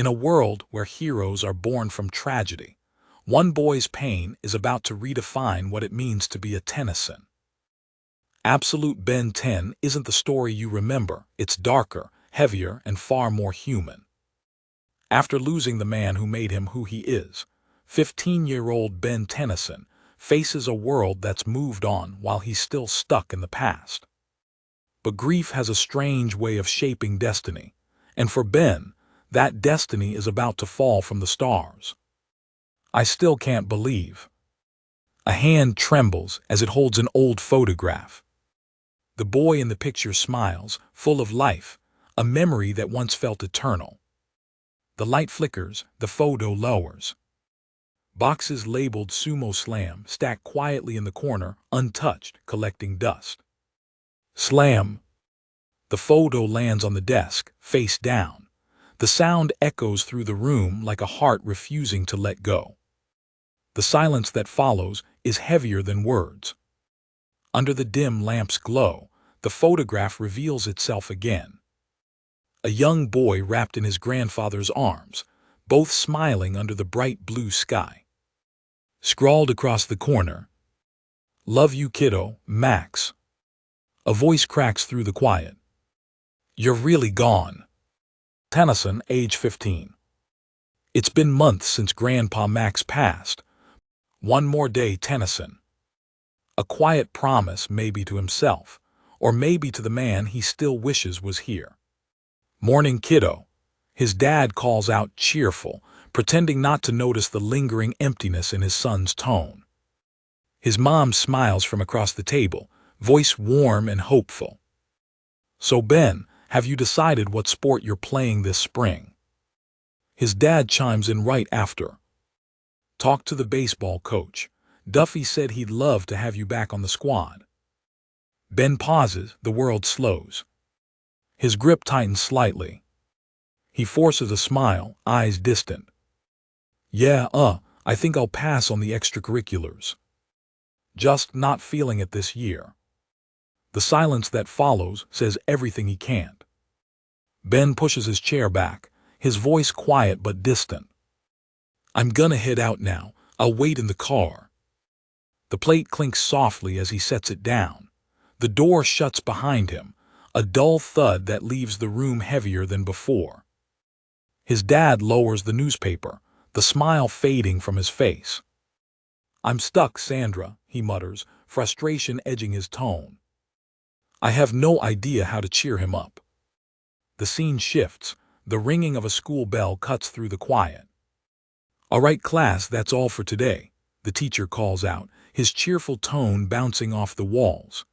In a world where heroes are born from tragedy, one boy's pain is about to redefine what it means to be a Tennyson. Absolute Ben 10 isn't the story you remember. It's darker, heavier, and far more human. After losing the man who made him who he is, 15-year-old Ben Tennyson faces a world that's moved on while he's still stuck in the past. But grief has a strange way of shaping destiny, and for Ben, that destiny is about to fall from the stars. I still can't believe. A hand trembles as it holds an old photograph. The boy in the picture smiles, full of life, a memory that once felt eternal. The light flickers, the photo lowers. Boxes labeled Sumo Slam stack quietly in the corner, untouched, collecting dust. Slam! The photo lands on the desk, face down. The sound echoes through the room like a heart refusing to let go. The silence that follows is heavier than words. Under the dim lamp's glow, the photograph reveals itself again. A young boy wrapped in his grandfather's arms, both smiling under the bright blue sky. Scrawled across the corner, "Love you, kiddo, Max." A voice cracks through the quiet. "You're really gone." Tennyson, age 15. It's been months since Grandpa Max passed. One more day, Tennyson. A quiet promise, maybe to himself, or maybe to the man he still wishes was here. "Morning, kiddo," his dad calls out, cheerful, pretending not to notice the lingering emptiness in his son's tone. His mom smiles from across the table, voice warm and hopeful. "So Ben, have you decided what sport you're playing this spring?" His dad chimes in right after. "Talk to the baseball coach. Duffy said he'd love to have you back on the squad." Ben pauses, the world slows. His grip tightens slightly. He forces a smile, eyes distant. "Yeah, I think I'll pass on the extracurriculars. Just not feeling it this year." The silence that follows says everything he can't. Ben pushes his chair back, his voice quiet but distant. "I'm gonna head out now. I'll wait in the car." The plate clinks softly as he sets it down. The door shuts behind him, a dull thud that leaves the room heavier than before. His dad lowers the newspaper, the smile fading from his face. "I'm stuck, Sandra," he mutters, frustration edging his tone. I have no idea how to cheer him up. The scene shifts. The ringing of a school bell cuts through the quiet. "All right, class, that's all for today," the teacher calls out, his cheerful tone bouncing off the walls.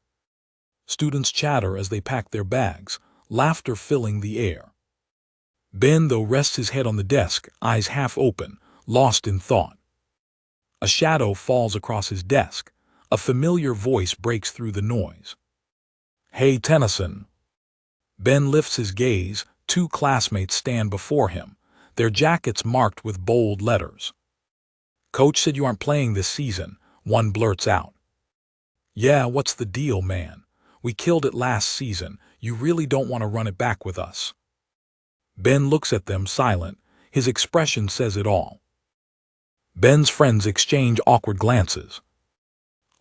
Students chatter as they pack their bags, laughter filling the air. Ben, though, rests his head on the desk, eyes half open, lost in thought. A shadow falls across his desk. A familiar voice breaks through the noise. "Hey, Tennyson." Ben lifts his gaze. Two classmates stand before him, their jackets marked with bold letters. "Coach said you aren't playing this season," one blurts out. "Yeah, what's the deal, man? We killed it last season. You really don't want to run it back with us?" Ben looks at them, silent. His expression says it all. Ben's friends exchange awkward glances.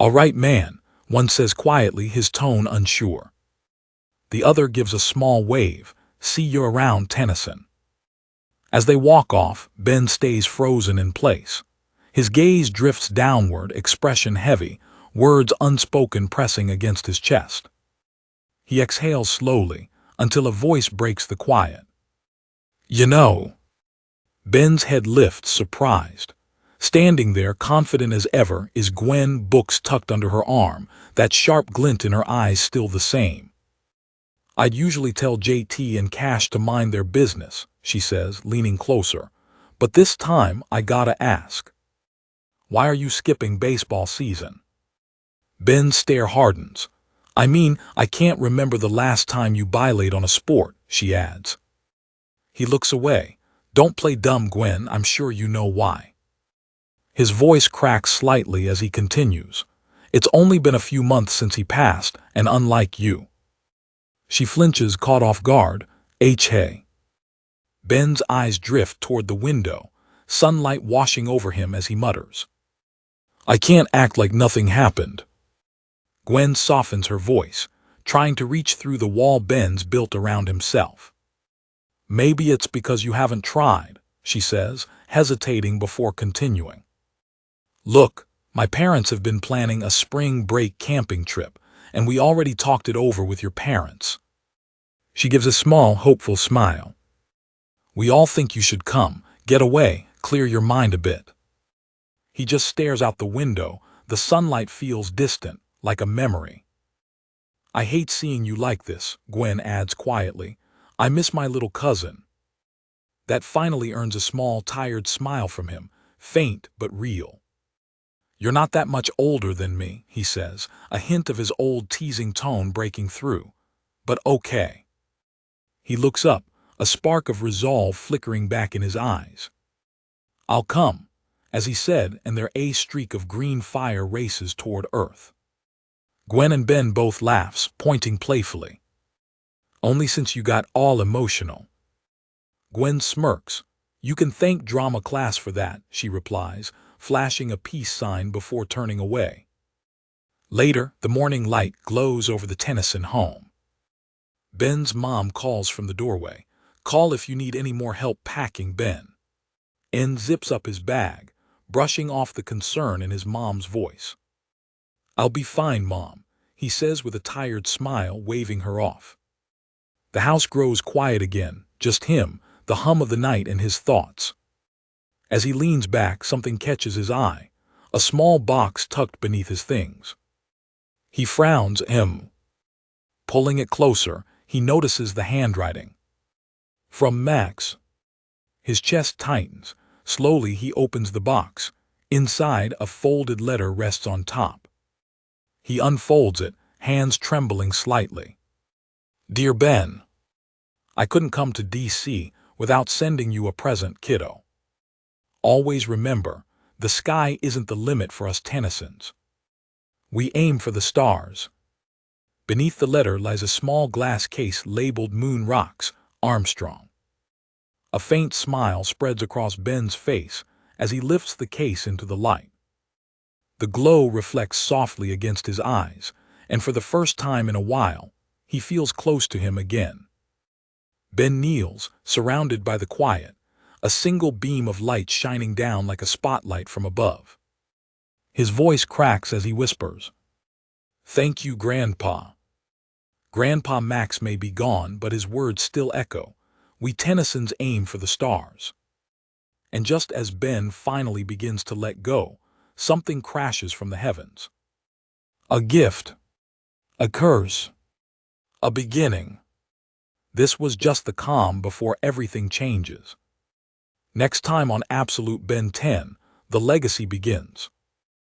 "All right, man," one says quietly, his tone unsure. The other gives a small wave. "See you around, Tennyson." As they walk off, Ben stays frozen in place. His gaze drifts downward, expression heavy, words unspoken pressing against his chest. He exhales slowly, until a voice breaks the quiet. "You know." Ben's head lifts, surprised. Standing there, confident as ever, is Gwen, books tucked under her arm, that sharp glint in her eyes still the same. "I'd usually tell JT and Cash to mind their business," she says, leaning closer. "But this time, I gotta ask. Why are you skipping baseball season?" Ben's stare hardens. "I mean, I can't remember the last time you bilayed on a sport," she adds. He looks away. "Don't play dumb, Gwen, I'm sure you know why." His voice cracks slightly as he continues. "It's only been a few months since he passed, and unlike you." She flinches, caught off guard. "Hey." Ben's eyes drift toward the window, sunlight washing over him as he mutters, "I can't act like nothing happened." Gwen softens her voice, trying to reach through the wall Ben's built around himself. "Maybe it's because you haven't tried," she says, hesitating before continuing. "Look, my parents have been planning a spring break camping trip, and we already talked it over with your parents." She gives a small, hopeful smile. "We all think you should come, get away, clear your mind a bit." He just stares out the window. The sunlight feels distant, like a memory. "I hate seeing you like this," Gwen adds quietly. "I miss my little cousin." That finally earns a small, tired smile from him, faint but real. "You're not that much older than me," he says, a hint of his old teasing tone breaking through. "But okay." He looks up, a spark of resolve flickering back in his eyes. "I'll come," as he said, and their streak of green fire races toward Earth. Gwen and Ben both laughs, pointing playfully. "Only since you got all emotional." Gwen smirks. "You can thank drama class for that," she replies, flashing a peace sign before turning away. Later, the morning light glows over the Tennyson home. Ben's mom calls from the doorway. "Call if you need any more help packing, Ben." N zips up his bag, brushing off the concern in his mom's voice. "I'll be fine, Mom," he says with a tired smile, waving her off. The house grows quiet again, just him, the hum of the night and his thoughts. As he leans back, something catches his eye, a small box tucked beneath his things. He frowns, Pulling it closer, he notices the handwriting. "From Max." His chest tightens. Slowly he opens the box. Inside, a folded letter rests on top. He unfolds it, hands trembling slightly. "Dear Ben, I couldn't come to DC without sending you a present, kiddo. Always remember, the sky isn't the limit for us Tennysons. We aim for the stars." Beneath the letter lies a small glass case labeled Moon Rocks, Armstrong. A faint smile spreads across Ben's face as he lifts the case into the light. The glow reflects softly against his eyes, and for the first time in a while, he feels close to him again. Ben kneels, surrounded by the quiet, a single beam of light shining down like a spotlight from above. His voice cracks as he whispers, "Thank you, Grandpa." Grandpa Max may be gone, but his words still echo. We Tennysons aim for the stars. And just as Ben finally begins to let go, something crashes from the heavens. A gift. A curse. A beginning. This was just the calm before everything changes. Next time on Absolute Ben 10, the legacy begins.